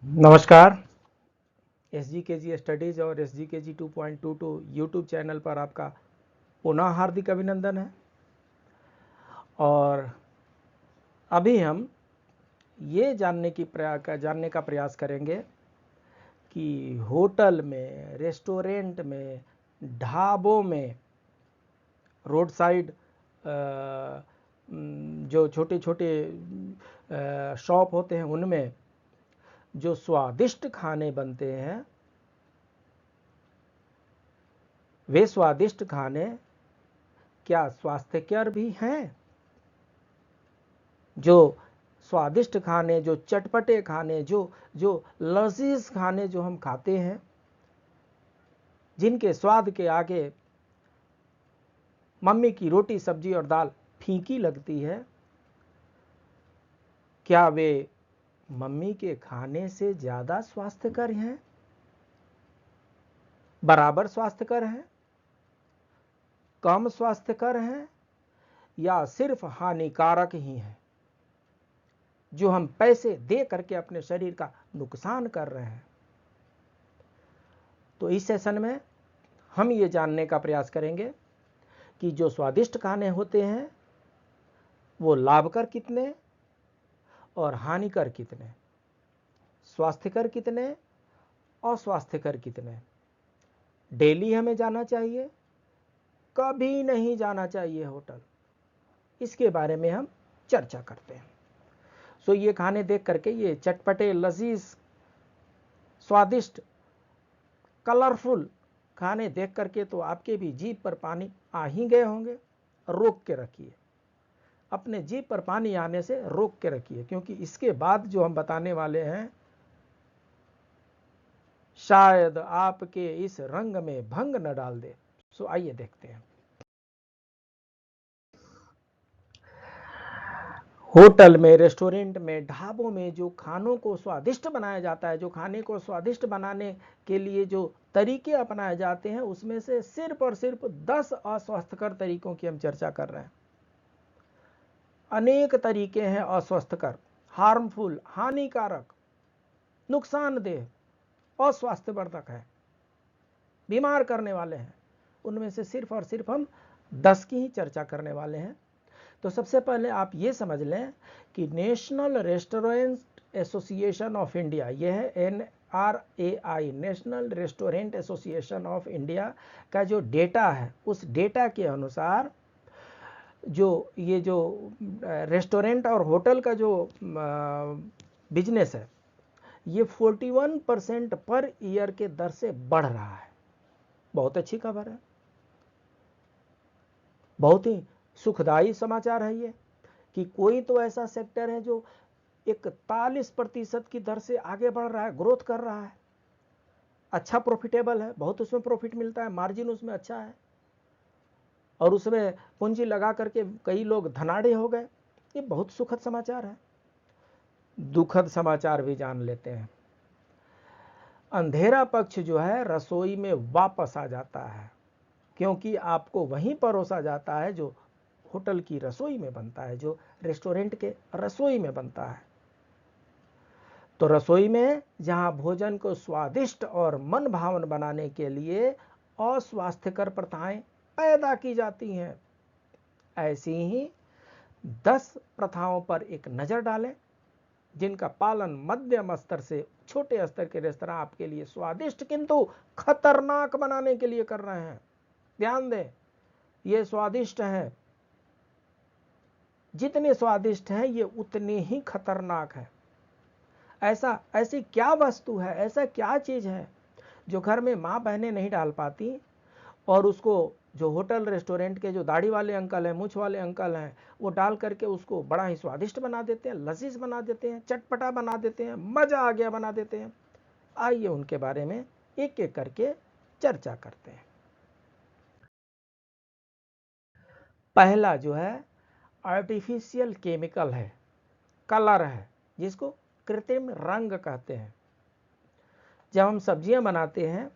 नमस्कार। S G के जी studies और एस जी के जी 2.22 यूट्यूब चैनल पर आपका पुनः हार्दिक अभिनंदन है। और अभी हम ये जानने का प्रयास करेंगे कि होटल में, रेस्टोरेंट में, ढाबों में, रोड साइड जो छोटे छोटे शॉप होते हैं उनमें जो स्वादिष्ट खाने बनते हैं, वे स्वादिष्ट खाने क्या स्वास्थ्यकर भी हैं? जो स्वादिष्ट खाने, जो चटपटे खाने, जो जो लजीज खाने जो हम खाते हैं, जिनके स्वाद के आगे मम्मी की रोटी सब्जी और दाल फीकी लगती है, क्या वे मम्मी के खाने से ज्यादा स्वास्थ्यकर हैं, बराबर स्वास्थ्यकर हैं, कम स्वास्थ्यकर हैं, या सिर्फ हानिकारक ही हैं, जो हम पैसे दे करके अपने शरीर का नुकसान कर रहे हैं? तो इस सेशन में हम ये जानने का प्रयास करेंगे कि जो स्वादिष्ट खाने होते हैं वो लाभकर कितने और हानिकर कितने, स्वास्थ्यकर कितने, अस्वास्थ्यकर कितने, डेली हमें जाना चाहिए, कभी नहीं जाना चाहिए होटल, इसके बारे में हम चर्चा करते हैं। सो ये खाने देख करके, ये चटपटे लजीज स्वादिष्ट कलरफुल खाने देख करके तो आपके भी जीभ पर पानी आ ही गए होंगे। रोक के रखिए, अपने जीभ पर पानी आने से रोक के रखिए, क्योंकि इसके बाद जो हम बताने वाले हैं शायद आपके इस रंग में भंग न डाल दे। सो आइए देखते हैं। होटल में, रेस्टोरेंट में, ढाबों में जो खानों को स्वादिष्ट बनाया जाता है, जो खाने को स्वादिष्ट बनाने के लिए जो तरीके अपनाए जाते हैं, उसमें से सिर्फ और सिर्फ 10 अस्वास्थ्यकर तरीकों की हम चर्चा कर रहे हैं। अनेक तरीके हैं अस्वस्थकर, हार्मफुल, हानिकारक, नुकसानदेह, अस्वास्थ्यवर्धक है, बीमार करने वाले हैं। उनमें से सिर्फ और सिर्फ हम 10 की ही चर्चा करने वाले हैं। तो सबसे पहले आप ये समझ लें कि national restaurant association of India, यह है NRAI, national restaurant association of India का जो डेटा है, उस डेटा के अनुसार जो ये जो रेस्टोरेंट और होटल का जो बिजनेस है, ये 41% पर ईयर के दर से बढ़ रहा है। बहुत अच्छी खबर है, बहुत ही सुखदायी समाचार है ये, कि कोई तो ऐसा सेक्टर है जो 41% की दर से आगे बढ़ रहा है, ग्रोथ कर रहा है, अच्छा प्रॉफिटेबल है, बहुत उसमें प्रॉफिट मिलता है, मार्जिन उसमें अच्छा है, और उसमें पूंजी लगा करके कई लोग धनाढ़े हो गए। ये बहुत सुखद समाचार है। दुखद समाचार भी जान लेते हैं। अंधेरा पक्ष जो है रसोई में वापस आ जाता है, क्योंकि आपको वहीं परोसा जाता है जो होटल की रसोई में बनता है, जो रेस्टोरेंट के रसोई में बनता है। तो रसोई में जहां भोजन को स्वादिष्ट और मन भावन बनाने के लिए अस्वास्थ्यकर प्रथाएं पैदा की जाती हैं, ऐसी ही 10 प्रथाओं पर एक नजर डालें, जिनका पालन मध्यम स्तर से छोटे स्तर के रेस्तरां आपके लिए स्वादिष्ट किंतु खतरनाक बनाने के लिए कर रहे हैं। ध्यान दें, ये स्वादिष्ट हैं, जितने स्वादिष्ट हैं ये उतने ही खतरनाक है। ऐसी क्या वस्तु है, ऐसा क्या चीज है जो घर में माँ बहनें नहीं डाल पाती, और उसको जो होटल रेस्टोरेंट के जो दाढ़ी वाले अंकल हैं, मूछ वाले अंकल हैं, वो डाल करके उसको बड़ा ही स्वादिष्ट बना देते हैं, लजीज बना देते हैं, चटपटा बना देते हैं, मजा आ गया बना देते हैं। आइए उनके बारे में एक एक करके चर्चा करते हैं। पहला जो है आर्टिफिशियल केमिकल है, कलर है, जिसको कृत्रिम रंग कहते हैं। जब हम सब्जियां बनाते हैं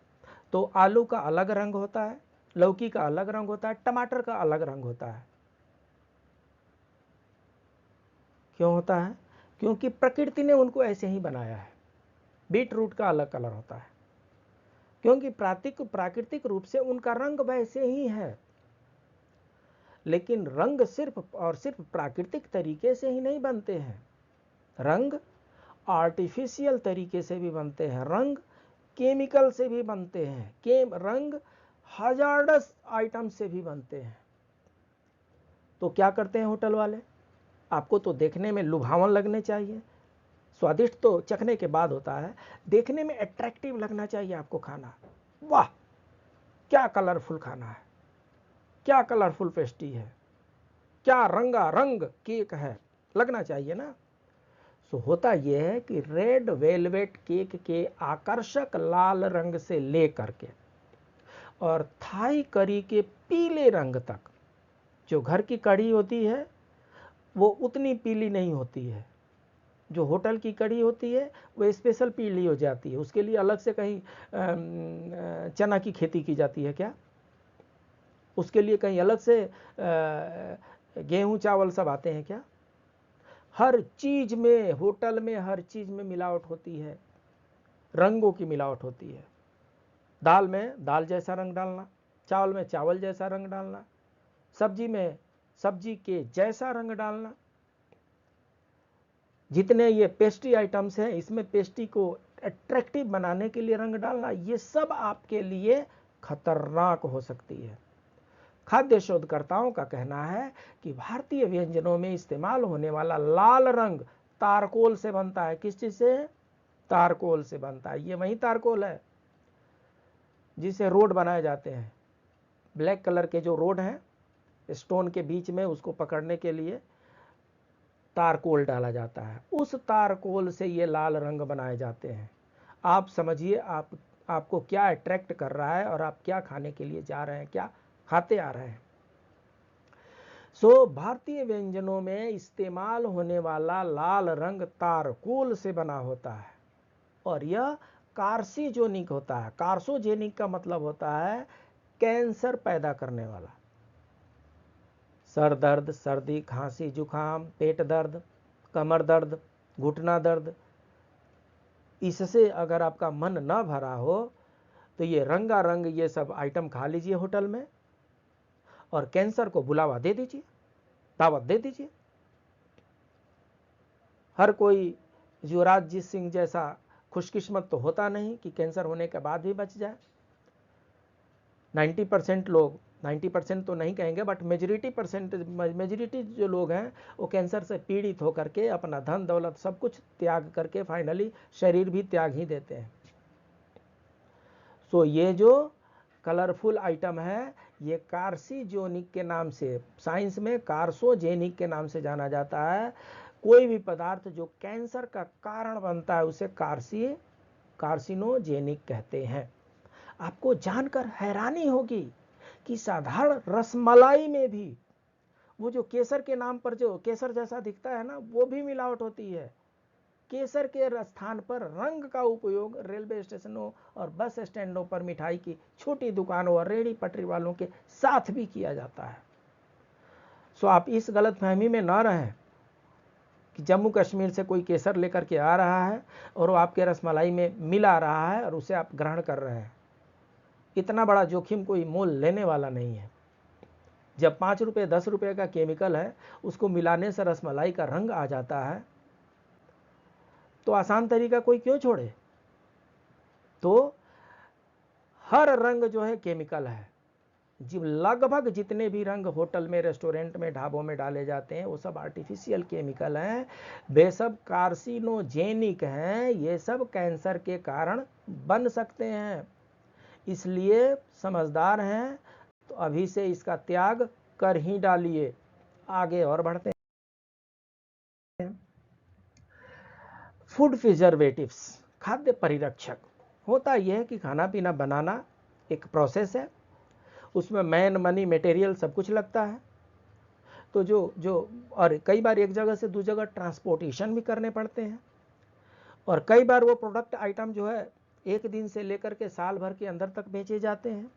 तो आलू का अलग रंग होता है, लौकी का अलग रंग होता है, टमाटर का अलग रंग होता है। क्यों होता है? क्योंकि प्रकृति ने उनको ऐसे ही बनाया है। बीट रूट का अलग कलर होता है, क्योंकि प्राकृतिक रूप से उनका रंग वैसे ही है। लेकिन रंग सिर्फ और सिर्फ प्राकृतिक तरीके से ही नहीं बनते हैं, रंग आर्टिफिशियल तरीके से भी बनते हैं, रंग केमिकल से भी बनते हैं, रंग हजार्डस आइटम से भी बनते हैं। तो क्या करते हैं होटल वाले, आपको तो देखने में लुभावन लगने चाहिए, स्वादिष्ट तो चखने के बाद होता है, देखने में अट्रैक्टिव लगना चाहिए आपको खाना। वाह क्या कलरफुल खाना है, क्या कलरफुल पेस्ट्री है, क्या रंगा रंग केक है, लगना चाहिए ना। सो होता यह है कि रेड वेलवेट केक के आकर्षक लाल रंग से लेकर के और थाई करी के पीले रंग तक, जो घर की कढ़ी होती है वो उतनी पीली नहीं होती है, जो होटल की कढ़ी होती है वो स्पेशल पीली हो जाती है, उसके लिए अलग से कहीं चना की खेती की जाती है क्या, उसके लिए कहीं अलग से गेहूं चावल सब आते हैं क्या। हर चीज में, होटल में हर चीज में मिलावट होती है, रंगों की मिलावट होती है। दाल में दाल जैसा रंग डालना, चावल में चावल जैसा रंग डालना, सब्जी में सब्जी के जैसा रंग डालना। जितने ये पेस्ट्री आइटम्स हैं इसमें पेस्ट्री को अट्रैक्टिव बनाने के लिए रंग डालना, ये सब आपके लिए खतरनाक हो सकती है। खाद्य शोधकर्ताओं का कहना है कि भारतीय व्यंजनों में इस्तेमाल होने वाला लाल रंग तारकोल से बनता है। किस चीज से? तारकोल से बनता है। ये वही तारकोल है जिसे रोड बनाए जाते हैं, ब्लैक कलर के जो रोड हैं स्टोन के बीच में, उसको पकड़ने के लिए तारकोल डाला जाता है, उस तारकोल से ये लाल रंग बनाए जाते हैं। आप समझिए आपको क्या अट्रैक्ट कर रहा है और आप क्या खाने के लिए जा रहे हैं, क्या खाते आ रहे हैं। भारतीय व्यंजनों में इस्तेमाल होने वाला लाल रंग तारकोल से बना होता है और यह कार्सिनोजेनिक होता है। कार्सिनोजेनिक का मतलब होता है कैंसर पैदा करने वाला। सर दर्द, सर्दी, खांसी, जुकाम, पेट दर्द, कमर दर्द, घुटना दर्द, इससे अगर आपका मन न भरा हो तो ये रंगारंग ये सब आइटम खा लीजिए होटल में और कैंसर को बुलावा दे दीजिए, दावत दे दीजिए। हर कोई युवराज सिंह जैसा खुशकिस्मत तो होता नहीं कि कैंसर होने के बाद भी बच जाए। 90% लोग, 90% तो नहीं कहेंगे बट मेजॉरिटी जो लोग हैं वो कैंसर से पीड़ित होकर के अपना धन दौलत सब कुछ त्याग करके फाइनली शरीर भी त्याग ही देते हैं। ये जो कलरफुल आइटम है ये कार्सिनोजेनिक के नाम से, साइंस में कार्सिनोजेनिक के नाम से जाना जाता है। कोई भी पदार्थ जो कैंसर का कारण बनता है उसे कार्सिनोजेनिक कहते हैं। आपको जानकर हैरानी होगी कि साधारण रसमलाई में भी वो जो केसर के नाम पर जो केसर जैसा दिखता है ना, वो भी मिलावट होती है। केसर के स्थान पर रंग का उपयोग रेलवे स्टेशनों और बस स्टैंडों पर मिठाई की छोटी दुकानों और रेहड़ी पटरी वालों के साथ भी किया जाता है। आप इस गलतफहमी में ना रहें कि जम्मू कश्मीर से कोई केसर लेकर के आ रहा है और वो आपके रसमलाई में मिला रहा है और उसे आप ग्रहण कर रहे हैं। इतना बड़ा जोखिम कोई मोल लेने वाला नहीं है। जब 5 रुपये 10 रुपये का केमिकल है उसको मिलाने से रसमलाई का रंग आ जाता है तो आसान तरीका कोई क्यों छोड़े। तो हर रंग जो है केमिकल है। लगभग जितने भी रंग होटल में, रेस्टोरेंट में, ढाबों में डाले जाते हैं वो सब आर्टिफिशियल केमिकल हैं, वे सब कार्सिनोजेनिक हैं, ये सब कैंसर के कारण बन सकते हैं। इसलिए समझदार हैं तो अभी से इसका त्याग कर ही डालिए। आगे और बढ़ते हैं। फूड प्रिजर्वेटिव्स, खाद्य परिरक्षक। होता यह है कि खाना पीना बनाना एक प्रोसेस है, उसमें मैन मनी मटेरियल सब कुछ लगता है। तो जो और कई बार एक जगह से दूसरी जगह ट्रांसपोर्टेशन भी करने पड़ते हैं और कई बार वो प्रोडक्ट आइटम जो है एक दिन से लेकर के साल भर के अंदर तक बेचे जाते हैं।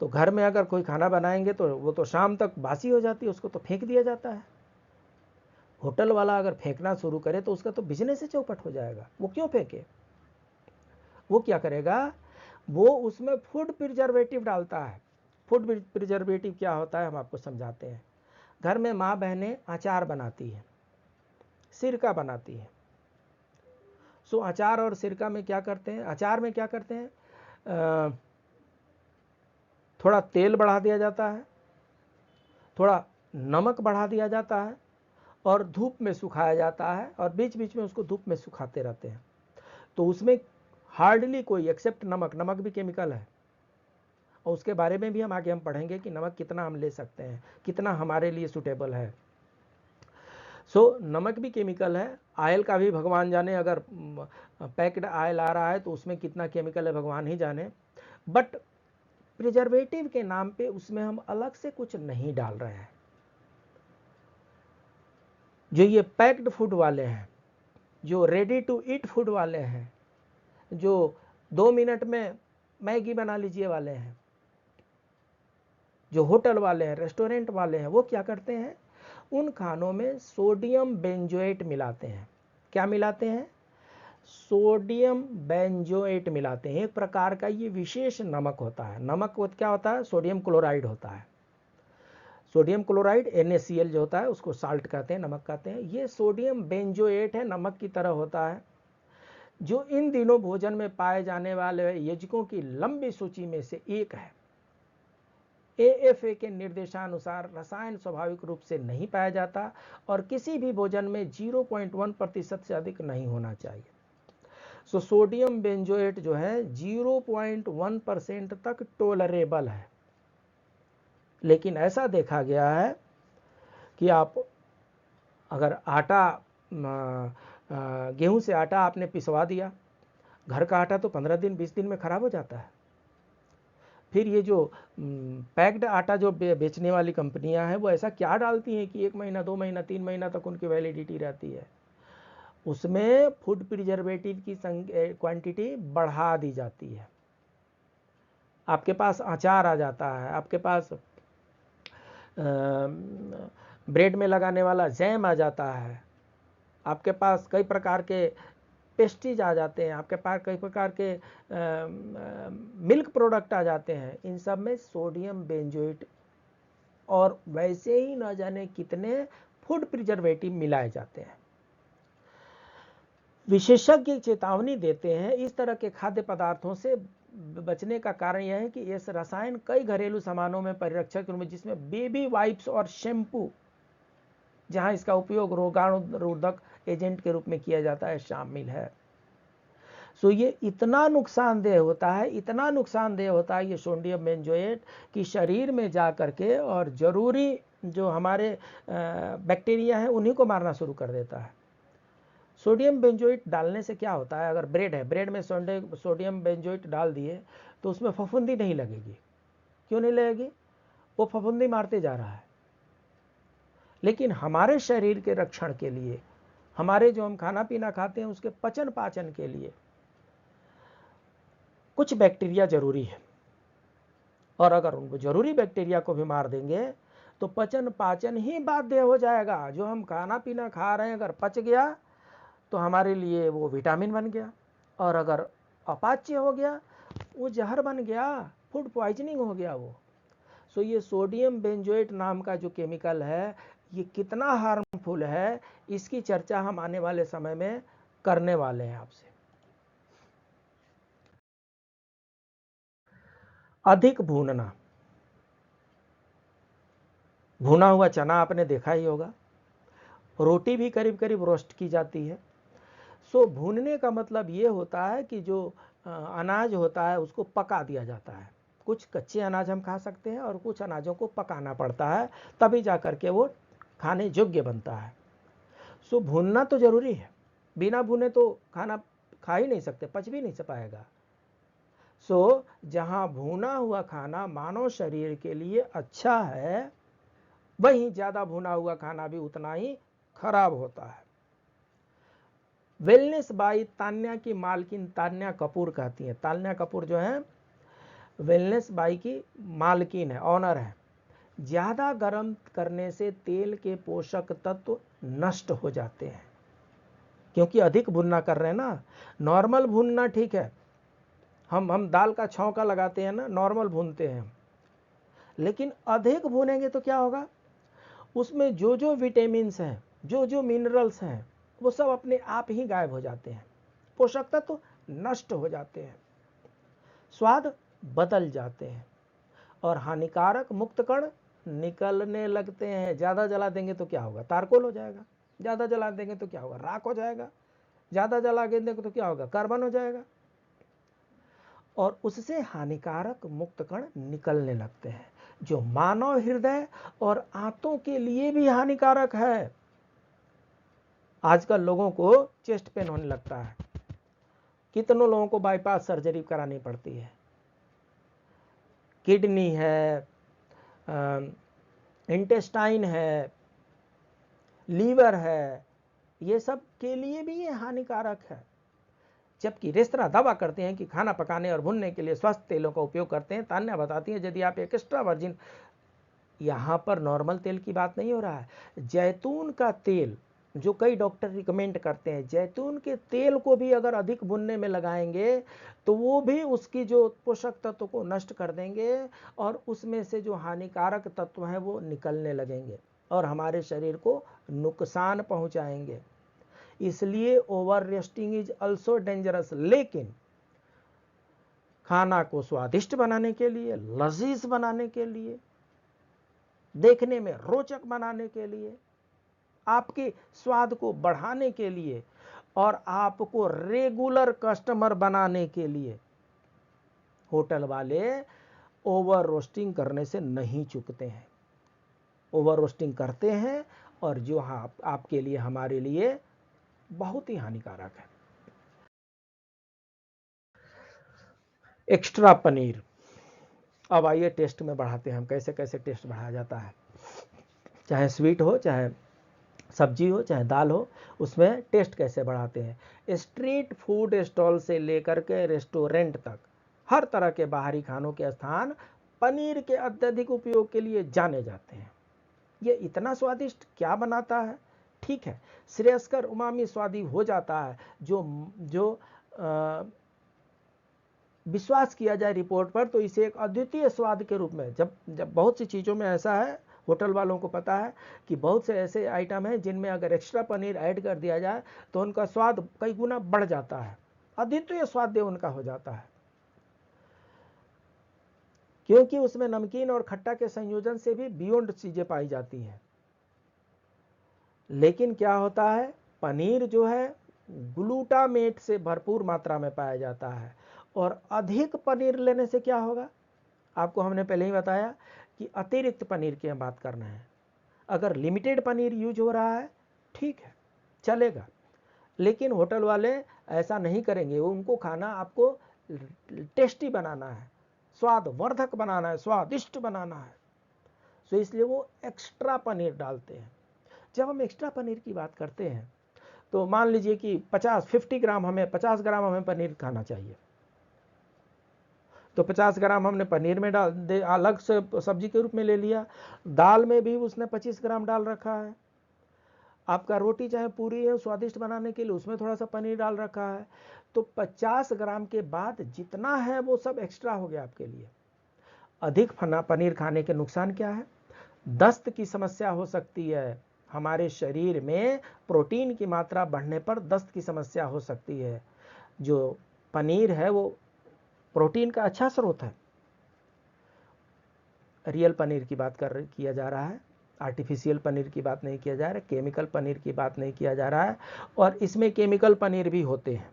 तो घर में अगर कोई खाना बनाएंगे तो वो तो शाम तक बासी हो जाती है, उसको तो फेंक दिया जाता है। होटल वाला अगर फेंकना शुरू करे तो उसका तो बिजनेस ही चौपट हो जाएगा। वो क्यों फेंके? वो क्या करेगा, वो उसमें फूड प्रिजर्वेटिव डालता है। फूड प्रिजर्वेटिव क्या होता है हम आपको समझाते हैं। घर में माँ बहनें अचार बनाती है, सिरका बनाती है। सो अचार और सिरका में क्या करते हैं, अचार में क्या करते हैं, थोड़ा तेल बढ़ा दिया जाता है, थोड़ा नमक बढ़ा दिया जाता है और धूप में सुखाया जाता है और बीच बीच में उसको धूप में सुखाते रहते हैं। तो उसमें हार्डली कोई, एक्सेप्ट नमक, नमक भी केमिकल है और उसके बारे में भी हम आगे पढ़ेंगे कि नमक कितना हम ले सकते हैं, कितना हमारे लिए सूटेबल है। सो नमक भी केमिकल है, ऑयल का भी भगवान जाने, अगर पैक्ड ऑयल आ रहा है तो उसमें कितना केमिकल है भगवान ही जाने। बट प्रिजर्वेटिव के नाम पे उसमें हम अलग से कुछ नहीं डाल रहे हैं। जो ये पैक्ड फूड वाले हैं, जो रेडी टू ईट फूड वाले हैं, जो 2 मिनट में मैगी बना लीजिए वाले हैं, जो होटल वाले हैं, रेस्टोरेंट वाले हैं, वो क्या करते हैं, उन खानों में सोडियम बेंजोएट मिलाते हैं। क्या मिलाते हैं? सोडियम बेंजोएट मिलाते हैं। एक प्रकार का ये विशेष नमक होता है। नमक क्या होता है? सोडियम क्लोराइड होता है। सोडियम क्लोराइड NaCl जो होता है उसको साल्ट कहते हैं, नमक कहते हैं। ये सोडियम बेंजोएट है, नमक की तरह होता है, जो इन दिनों भोजन में पाए जाने वाले यजकों की लंबी सूची में से एक है। AFA के निर्देशानुसार रसायन स्वाभाविक रूप से नहीं पाया जाता और किसी भी भोजन में 0.1% से अधिक नहीं होना चाहिए। सो सोडियम बेंजोएट जो है 0.1% तक टोलरेबल है। लेकिन ऐसा देखा गया है कि आप अगर आटा, गेहूं से आटा आपने पिसवा दिया, घर का आटा तो 15 दिन 20 दिन में खराब हो जाता है। फिर ये जो पैक्ड आटा जो बेचने वाली कंपनियां हैं वो ऐसा क्या डालती हैं कि 1 महीना 2 महीना 3 महीना तक उनकी वैलिडिटी रहती है। उसमें फूड प्रिजर्वेटिव की क्वांटिटी बढ़ा दी जाती है। आपके पास अचार आ जाता है, आपके पास ब्रेड में लगाने वाला जैम आ जाता है, आपके पास कई प्रकार के पेस्ट्रीज आ जाते हैं, आपके पास कई प्रकार के मिल्क प्रोडक्ट आ जाते हैं। इन सब में सोडियम बेंजोएट और वैसे ही न जाने कितने फूड प्रिजर्वेटिव मिलाए जाते हैं। विशेषज्ञ चेतावनी देते हैं इस तरह के खाद्य पदार्थों से बचने का कारण यह है कि ये रसायन कई घरेलू सामानों में परिरक्षक रूप में, जिसमें बेबी वाइप्स और शैम्पू, जहां इसका उपयोग रोगाणुरोधक एजेंट के रूप में किया जाता है, शामिल है। सो ये इतना नुकसानदेह होता है, इतना नुकसानदेह होता है ये सोडियम बेंजोएट कि शरीर में जा करके और जरूरी जो हमारे बैक्टीरिया हैं उन्हीं को मारना शुरू कर देता है। सोडियम बेंजोएट डालने से क्या होता है, अगर ब्रेड है, ब्रेड में सोडियम बेंजोएट डाल दिए तो उसमें फफूंदी नहीं लगेगी। क्यों नहीं लगेगी? वो फफूंदी मारते जा रहा है। लेकिन हमारे शरीर के रक्षण के लिए, हमारे जो हम खाना पीना खाते हैं उसके पचन पाचन के लिए कुछ बैक्टीरिया जरूरी है, और अगर उनको जरूरी बैक्टीरिया को भी मार देंगे तो पचन पाचन ही बाध्य हो जाएगा। जो हम खाना पीना खा रहे हैं अगर पच गया तो हमारे लिए वो विटामिन बन गया, और अगर अपाच्य हो गया वो जहर बन गया, फूड पॉइजनिंग हो गया वो। सो ये सोडियम बेंजोएट नाम का जो केमिकल है ये कितना हार्मफुल है, इसकी चर्चा हम आने वाले समय में करने वाले हैं आपसे। अधिक भूनना, भुना हुआ चना आपने देखा ही होगा, रोटी भी करीब करीब रोस्ट की जाती है। सो भूनने का मतलब ये होता है कि जो अनाज होता है उसको पका दिया जाता है। कुछ कच्चे अनाज हम खा सकते हैं और कुछ अनाजों को पकाना पड़ता है, तभी जा करके वो खाने योग्य बनता है। सो भूनना तो जरूरी है, बिना भुने तो खाना खा ही नहीं सकते, पच भी नहीं पाएगा। सो जहां भुना हुआ खाना मानव शरीर के लिए अच्छा है, वहीं ज्यादा भुना हुआ खाना भी उतना ही खराब होता है। वेलनेस बाई तान्या की मालकिन तान्या कपूर कहती हैं। तान्या कपूर जो है वेलनेस बाई की मालकिन है, ऑनर है। ज्यादा गर्म करने से तेल के पोषक तत्व नष्ट हो जाते हैं, क्योंकि अधिक भुनना कर रहे हैं ना। नॉर्मल भुनना ठीक है, हम दाल का छौंका लगाते हैं ना, नॉर्मल भूनते हैं हम, लेकिन अधिक भूनेंगे तो क्या होगा, उसमें जो जो विटामिन्स हैं, जो जो मिनरल्स हैं, वो सब अपने आप ही गायब हो जाते हैं, पोषक तत्व तो नष्ट हो जाते हैं, स्वाद बदल जाते हैं और हानिकारक मुक्त कण निकलने लगते हैं। ज़्यादा जला देंगे तो क्या होगा, तारकोल हो जाएगा। ज़्यादा जला देंगे तो क्या होगा, राख हो जाएगा। ज़्यादा जला देंगे तो क्या होगा, कार्बन हो जाएगा। और उससे हानिकारक मुक्त कण निकलने लगते हैं, जो मानव हृदय और आंतों के लिए भी हानिकारक है। आजकल लोगों को चेस्ट पेन होने लगता है, कितनों लोगों को बाईपास सर्जरी करानी पड़ती है। किडनी है, इंटेस्टाइन है, लीवर है, ये सब के लिए भी ये हानिकारक है। जबकि रेस्तरां दावा करते हैं कि खाना पकाने और भुनने के लिए स्वस्थ तेलों का उपयोग करते हैं। तान्या बताती है यदि आप एक एक्स्ट्रा वर्जिन, यहाँ पर नॉर्मल तेल की बात नहीं हो रहा है, जैतून का तेल जो कई डॉक्टर रिकमेंड करते हैं, जैतून के तेल को भी अगर अधिक भुनने में लगाएंगे तो वो भी उसकी जो पोषक तत्व को नष्ट कर देंगे और उसमें से जो हानिकारक तत्व हैं वो निकलने लगेंगे और हमारे शरीर को नुकसान पहुंचाएंगे। इसलिए over roasting is also dangerous. लेकिन खाना को स्वादिष्ट बनाने के लिए, लजीज बनाने के लिए, देखने में रोचक बनाने के लिए, आपके स्वाद को बढ़ाने के लिए और आपको रेगुलर कस्टमर बनाने के लिए होटल वाले ओवर रोस्टिंग करने से नहीं चूकते हैं। ओवर रोस्टिंग करते हैं और जो आपके लिए, हमारे लिए बहुत ही हानिकारक है। एक्स्ट्रा पनीर। अब आइए टेस्ट में बढ़ाते हैं हम, कैसे कैसे टेस्ट बढ़ाया जाता है। चाहे स्वीट हो, चाहे सब्जी हो, चाहे दाल हो, उसमें टेस्ट कैसे बढ़ाते हैं। स्ट्रीट फूड स्टॉल से लेकर के रेस्टोरेंट तक हर तरह के बाहरी खानों के स्थान पनीर के अत्यधिक उपयोग के लिए जाने जाते हैं। ये इतना स्वादिष्ट क्या बनाता है? ठीक है, श्रेयस्कर उमामी स्वादी हो जाता है, जो विश्वास किया जाए रिपोर्ट पर तो इसे एक अद्वितीय स्वाद के रूप में, जब बहुत सी चीज़ों में ऐसा है, होटल वालों को पता है कि बहुत से ऐसे आइटम हैं जिनमें अगर एक्स्ट्रा पनीर ऐड कर दिया जाए तो उनका स्वाद कई गुना बढ़ जाता है, अद्वितीय स्वाद उनका हो जाता है, क्योंकि उसमें नमकीन और खट्टा के संयोजन से भी बियॉन्ड चीजें पाई जाती हैं। लेकिन क्या होता है, पनीर जो है ग्लूटामेट से भरपूर मात्रा में पाया जाता है और अधिक पनीर लेने से क्या होगा, आपको हमने पहले ही बताया कि अतिरिक्त पनीर की हम बात करना है। अगर लिमिटेड पनीर यूज हो रहा है ठीक है, चलेगा, लेकिन होटल वाले ऐसा नहीं करेंगे। उनको खाना आपको टेस्टी बनाना है, स्वादवर्धक बनाना है, स्वादिष्ट बनाना है, तो इसलिए वो एक्स्ट्रा पनीर डालते हैं। जब हम एक्स्ट्रा पनीर की बात करते हैं तो मान लीजिए कि 50 ग्राम हमें पनीर खाना चाहिए, तो 50 ग्राम हमने पनीर में डाल दे, अलग से सब्जी के रूप में ले लिया। दाल में भी उसने 25 ग्राम डाल रखा है। आपका रोटी चाहे पूरी है, स्वादिष्ट बनाने के लिए उसमें थोड़ा सा पनीर डाल रखा है, तो 50 ग्राम के बाद जितना है वो सब एक्स्ट्रा हो गया आपके लिए। अधिक पनीर खाने के नुकसान क्या है? दस्त की समस्या हो सकती है। हमारे शरीर में प्रोटीन की मात्रा बढ़ने पर दस्त की समस्या हो सकती है। जो पनीर है वो प्रोटीन का अच्छा स्रोत है। रियल पनीर की बात किया जा रहा है, आर्टिफिशियल पनीर की बात नहीं किया जा रहा है, केमिकल पनीर की बात नहीं किया जा रहा है। और इसमें केमिकल पनीर भी होते हैं।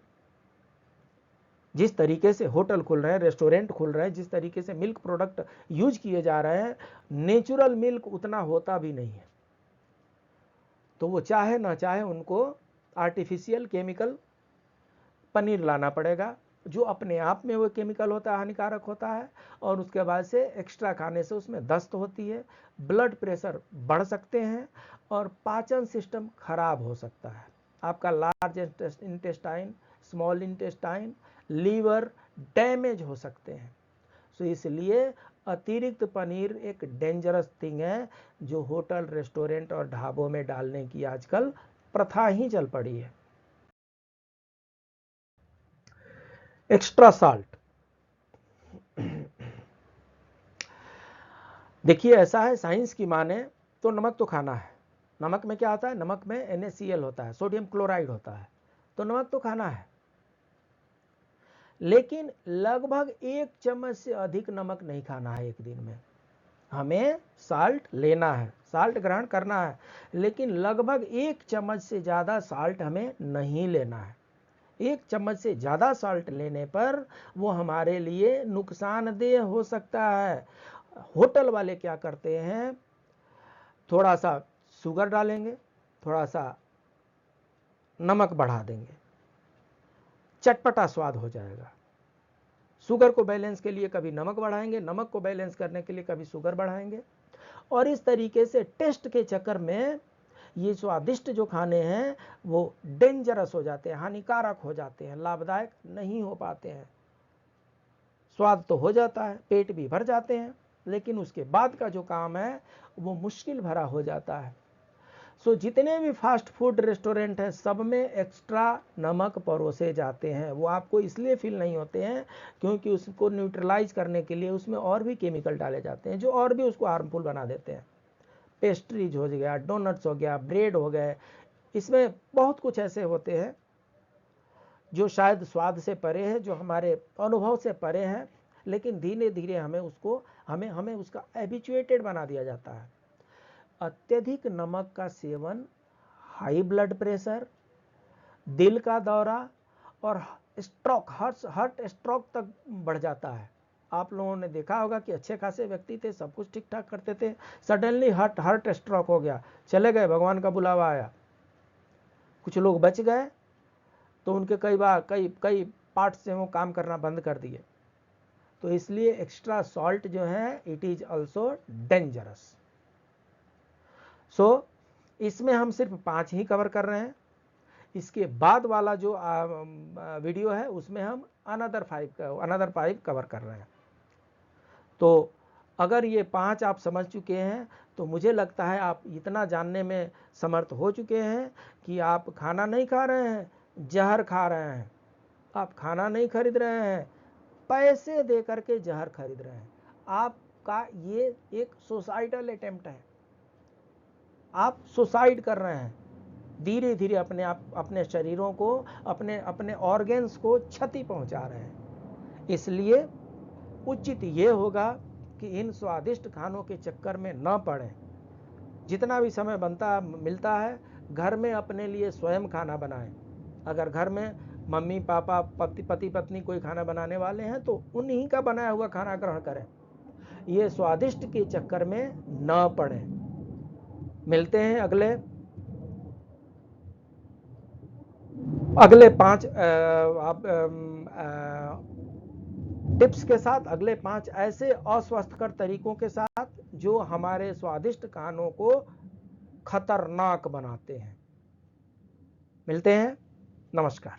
जिस तरीके से होटल खुल रहे हैं, रेस्टोरेंट खुल रहे हैं, जिस तरीके से मिल्क प्रोडक्ट यूज किए जा रहे हैं, नेचुरल मिल्क उतना होता भी नहीं है। तो वो चाहे ना चाहे उनको आर्टिफिशियल केमिकल पनीर लाना पड़ेगा, जो अपने आप में वो केमिकल होता है, हानिकारक होता है, और उसके बाद से एक्स्ट्रा खाने से उसमें दस्त होती है, ब्लड प्रेशर बढ़ सकते हैं और पाचन सिस्टम खराब हो सकता है। आपका large intestine, small intestine, liver damage हो सकते हैं। तो इसलिए अतिरिक्त पनीर एक डेंजरस थिंग है जो होटल, रेस्टोरेंट और ढाबों में डालने की आजकल प्रथा ही चल पड़ी है। एक्स्ट्रा साल्ट, देखिए ऐसा है, साइंस की माने तो नमक तो खाना है। नमक में क्या होता है? नमक में NaCl होता है, सोडियम क्लोराइड होता है, तो नमक तो खाना है। लेकिन लगभग 1 चम्मच से अधिक नमक नहीं खाना है एक दिन में। हमें साल्ट लेना है, साल्ट ग्रहण करना है, लेकिन लगभग 1 चम्मच से ज़्यादा साल्ट हमें नहीं लेना है। 1 चम्मच से ज़्यादा साल्ट लेने पर वो हमारे लिए नुकसानदेह हो सकता है। होटल वाले क्या करते हैं, थोड़ा सा शुगर डालेंगे, थोड़ा सा नमक बढ़ा देंगे, चटपटा स्वाद हो जाएगा। शुगर को बैलेंस के लिए कभी नमक बढ़ाएंगे, नमक को बैलेंस करने के लिए कभी शुगर बढ़ाएंगे, और इस तरीके से टेस्ट के चक्कर में ये स्वादिष्ट जो खाने हैं वो डेंजरस हो जाते हैं, हानिकारक हो जाते हैं, लाभदायक नहीं हो पाते हैं। स्वाद तो हो जाता है, पेट भी भर जाते हैं, लेकिन उसके बाद का जो काम है वो मुश्किल भरा हो जाता है। सो जितने भी फास्ट फूड रेस्टोरेंट हैं सब में एक्स्ट्रा नमक परोसे जाते हैं। वो आपको इसलिए फील नहीं होते हैं क्योंकि उसको न्यूट्रलाइज करने के लिए उसमें और भी केमिकल डाले जाते हैं जो और भी उसको हार्मफुल बना देते हैं। पेस्ट्रीज हो गया, डोनट्स हो गया, ब्रेड हो गए, इसमें बहुत कुछ ऐसे होते हैं जो शायद स्वाद से परे है, जो हमारे अनुभव से परे है, लेकिन धीरे धीरे हमें उसका हैबिचुएटेड बना दिया जाता है। अत्यधिक नमक का सेवन हाई ब्लड प्रेशर, दिल का दौरा और स्ट्रोक, हार्ट स्ट्रोक तक बढ़ जाता है। आप लोगों ने देखा होगा कि अच्छे खासे व्यक्ति थे, सब कुछ ठीक ठाक करते थे, सडनली हार्ट स्ट्रोक हो गया, चले गए, भगवान का बुलावा आया। कुछ लोग बच गए तो उनके कई पार्ट से वो काम करना बंद कर दिए। तो इसलिए एक्स्ट्रा सॉल्ट जो है इट इज ऑल्सो डेंजरस। सो इसमें हम सिर्फ 5 ही कवर कर रहे हैं। इसके बाद वाला जो वीडियो है उसमें हम अनदर 5 कवर कर रहे हैं। तो अगर ये 5 आप समझ चुके हैं तो मुझे लगता है आप इतना जानने में समर्थ हो चुके हैं कि आप खाना नहीं खा रहे हैं, जहर खा रहे हैं। आप खाना नहीं खरीद रहे हैं, पैसे दे करके जहर खरीद रहे हैं। आपका ये एक सुसाइडल अटेम्प्ट है, आप सुसाइड कर रहे हैं। धीरे धीरे अपने शरीरों को, अपने ऑर्गेन्स को क्षति पहुंचा रहे हैं। इसलिए उचित ये होगा कि इन स्वादिष्ट खानों के चक्कर में न पड़ें। जितना भी समय मिलता है घर में अपने लिए स्वयं खाना बनाएं। अगर घर में मम्मी पापा पति पत्नी कोई खाना बनाने वाले हैं तो उन्हीं का बनाया हुआ खाना ग्रहण करें। ये स्वादिष्ट के चक्कर में न पड़ें। मिलते हैं अगले 5 टिप्स के साथ, अगले 5 ऐसे अस्वस्थकर तरीकों के साथ जो हमारे स्वादिष्ट खानों को खतरनाक बनाते हैं। मिलते हैं, नमस्कार।